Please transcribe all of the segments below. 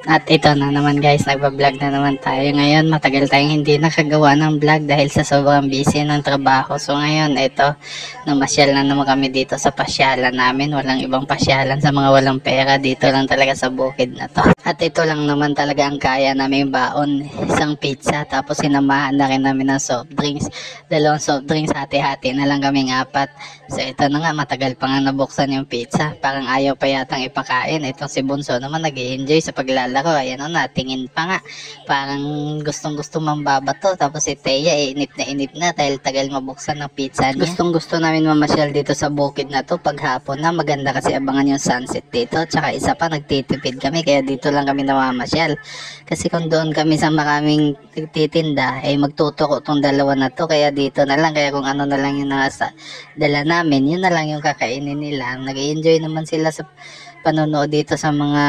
At ito na naman guys, nagbablog na naman tayo. Ngayon, matagal tayong hindi nakagawa ng vlog dahil sa sobrang busy ng trabaho. So ngayon, ito, namasyal na naman kami dito sa pasyalan namin. Walang ibang pasyalan sa mga walang pera. Dito lang talaga sa bukid na to. At ito lang naman talaga ang kaya namin baon. Isang pizza, tapos sinamahan na rin namin ng soft drinks. Dalawang soft drinks, hati-hati na lang kaming 4. So ito na nga, matagal pa nga nabuksan yung pizza. Parang ayaw pa yatang ipakain. Itong si Bunso naman nag-i-enjoy sa paglalaro. Ayan o, natingin pa nga. Parang gustong-gusto mambabato. Tapos si Teya, inip na dahil tagal mabuksan ng pizza niya. Gustong-gusto namin mamasyal dito sa bukid na to paghapon na. Maganda kasi abangan yung sunset dito. Tsaka isa pa, nagtitipid kami. Kaya dito lang kami namamasyal. Kasi kung doon kami sa maraming titinda, ay magtutuko tong dalawa na to. Kaya dito na lang. Kaya kung ano na lang yung nasa dala namin, yun na lang yung kakainin nila. Nag-i-enjoy naman sila sa panonood dito sa mga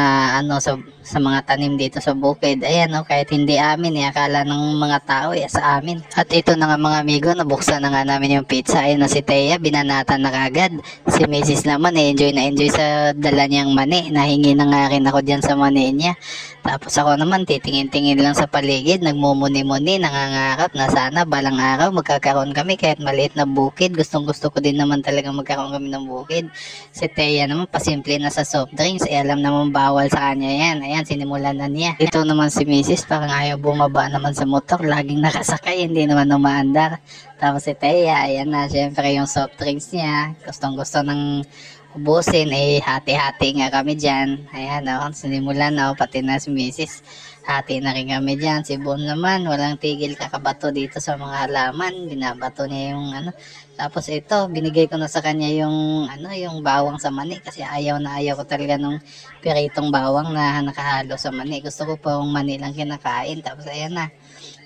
sa mga tanim dito sa bukid. Ayan kahit hindi amin akala ng mga tao sa amin. At ito na nga mga amigo, nabuksan na nga namin yung pizza. Ayan si Teya, binanatan na kagad. Si Mrs. naman enjoy sa dala niyang mani. Nahingi na nga rin ako diyan sa mani niya. Tapos ako naman titingin-tingin lang sa paligid, nagmumuni-muni, nangangarap na sana balang araw magkakaroon kami kahit maliit na bukid. Gustong-gusto ko din naman talaga magkaroon kami ng bukid. Si Teya naman pasimple na sa soft drinks, alam naman bawal sa kanya yan. Ayan, sinimulan na niya. Ito naman si Mrs. parang ayaw bumaba naman sa motor, laging nakasakay, hindi naman umaandar. Tapos si Teya, ayan na, syempre yung soft drinks niya, gustong-gusto ng ubusin, hati-hati nga kami dyan. Ayan sinimulan pati na si Mrs. Hati na rin kami dyan. Si Bon naman, walang tigil kakabato dito sa mga halaman. Binabato niya yung Tapos ito, binigay ko na sa kanya yung yung bawang sa mani kasi ayaw ko talaga nung piritong bawang na nakahalo sa mani. Gusto ko pong mani lang kinakain. Tapos ayan na,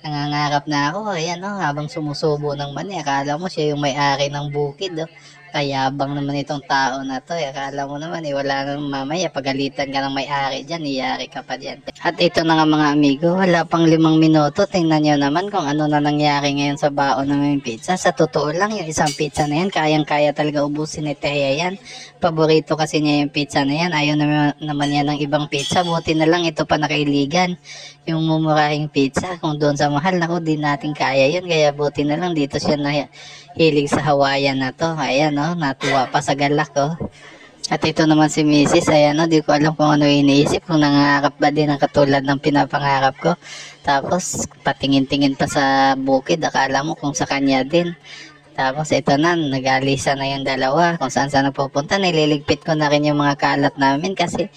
nangangarap na ako. Ayan habang sumusubo ng mani, akala mo siya yung may-ari ng bukid. Kayabang naman itong tao na to. Akala mo naman wala nang mamaya pagalitan ka ng may-ari dyan, iyari ka pa dyan. At ito na nga mga amigo, wala pang 5 minuto. Tingnan nyo naman kung ano na nangyari ngayon sa baon ng pizza. Sa totoo lang, yung isang pizza na yan, kayang-kaya talaga ubusin ni Teya yan. Paborito kasi niya yung pizza na yan. Ayaw naman yan ng ibang pizza. Buti na lang ito pa nakailigan. Yung mumurahing pizza, kung doon sa mahal, naku, di natin kaya yun. Kaya buti na lang dito siya na hilig sa Hawaiian na to. Ayan natuwa pa sa galak At ito naman si Mrs. Ayan di ko alam kung ano iniisip, kung nangarap ba din ang katulad ng pinapangarap ko. Tapos patingin-tingin pa sa bukid, akala mo kung sa kanya din. Tapos ito na, nag-alisa na yung dalawa kung saan nagpupunta. Nililigpit ko na rin yung mga kalat namin kasi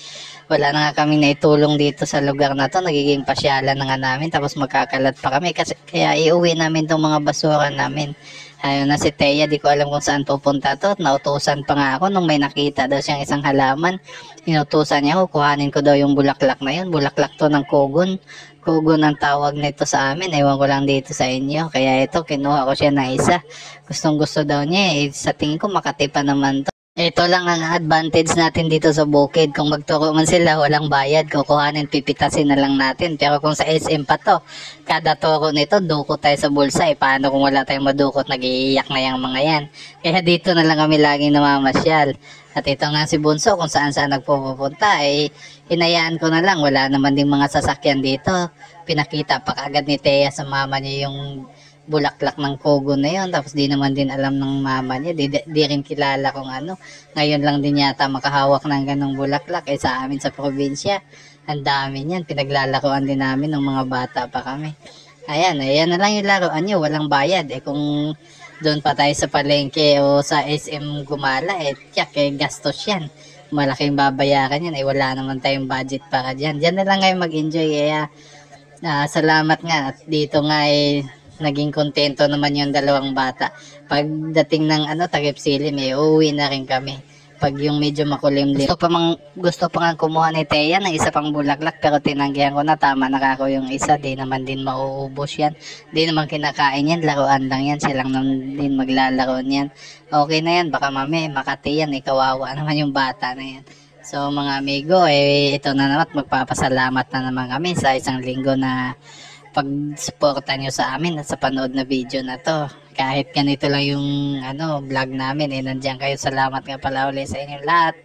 wala na nga kaming naitulong dito sa lugar na to. Nagiging pasyalan na nga namin, tapos magkakalat pa kami kasi kaya iuwi namin tong mga basura namin. Ayun na si Teya, di ko alam kung saan pupunta to. Nautusan pa nga ako nung may nakita daw siyang isang halaman. Inutusan niya ako, kuhanin ko daw yung bulaklak na yun. Bulaklak to ng kugon. Kugon ang tawag nito sa amin. Ewan ko lang dito sa inyo. Kaya ito, kinuha ko siya na isa. Gustong-gusto daw niya sa tingin ko Makati pa naman to. Ito lang ang advantage natin dito sa bukid. Kung magturo man sila, walang bayad. Kukuhanin, pipitasin na lang natin. Pero kung sa SM pa to, kada turo nito, dukot tayo sa bulsa. Paano kung wala tayong madukot, nag-iiyak na yung mga yan. Kaya dito na lang kami laging namamasyal. At ito nga si Bunso, kung saan nagpupunta, hinayaan ko na lang. Wala naman ding mga sasakyan dito. Pinakita pa kagad ni Teya sa mama niya yung bulaklak ng kugo na yun. Tapos di naman din alam ng mama niya, di rin kilala kung ngayon lang din yata makahawak ng ganong bulaklak. Sa amin sa probinsya, ang dami niyan, pinaglalaroan din namin ng mga bata pa kami. Ayan na lang yung laruan nyo, walang bayad. Kung doon pa tayo sa palengke o sa SM gumala, tiyak, gastos yan, malaking babayaran yan. Wala naman tayong budget para dyan na lang kayo mag-enjoy. Kaya salamat nga, at dito nga naging kontento naman yung dalawang bata. Pagdating ng takip silim, uuwi na rin kami. Pag yung medyo makulimlim. Gusto pa nga kumuha ni Teya ng isa pang bulaklak, pero tinanggihan ko na, tama na ako yung isa. Di naman din mauubos yan. Di naman kinakain yan, laruan lang yan. Silang naman din maglalaro niyan. Okay na yan, baka Makati yan. Kawawa naman yung bata na yan. So mga amigo, ito na naman, magpapasalamat na naman kami sa isang linggo na pag-suporta nyo sa amin at sa panood na video na to. Kahit ganito lang yung vlog namin, nandiyan kayo. Salamat nga pala ulit sa inyo lahat.